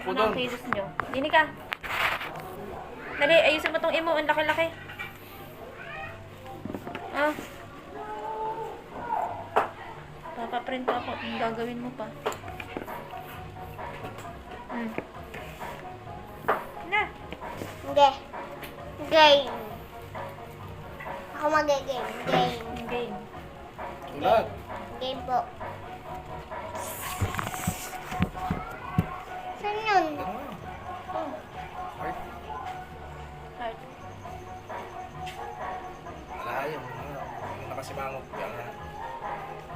upo Ano ang doon. kilos nyo? Dini ka. Dali, ayusin mo tong imo. Ang laki-laki. Ah. Papaprint ako. Ang gagawin mo pa. Na. Hindi. Game. Ako mag-game. Game. Game. Ulat. Game po. Saan yun? Ano? Oh. Heart. Heart. Wala yun. Yung nakasimangot ka.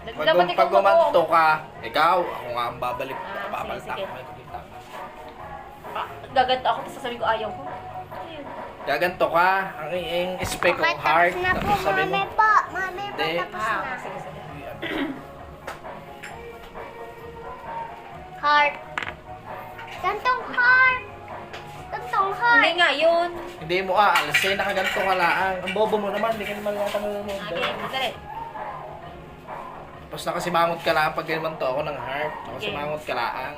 Dapat ikaw Pag gumanto mag-o. ka, ikaw, ako nga ang babalik. Ah, Papalitan sige, ko sige. may kumita. Gaganto ako, tapos sasabihin ko ayaw ko. Ayun. Gaganto ka, ang spec Okay, of heart. tapos na po, Tapos sabi mo, mami po. Mami po, Hindi. tapos Ah, na. sige, sige. Heart. Gantong heart. Gantong heart. Hindi nga yun. hindi mo aalasin, nakaganto ka lang. Ang bobo mo naman, hindi ka naman yata nanonood. Okay, dali. Tapos nakasimangot ka lang pag ginamanto ako ng heart. Okay. Nakasimangot ka lang.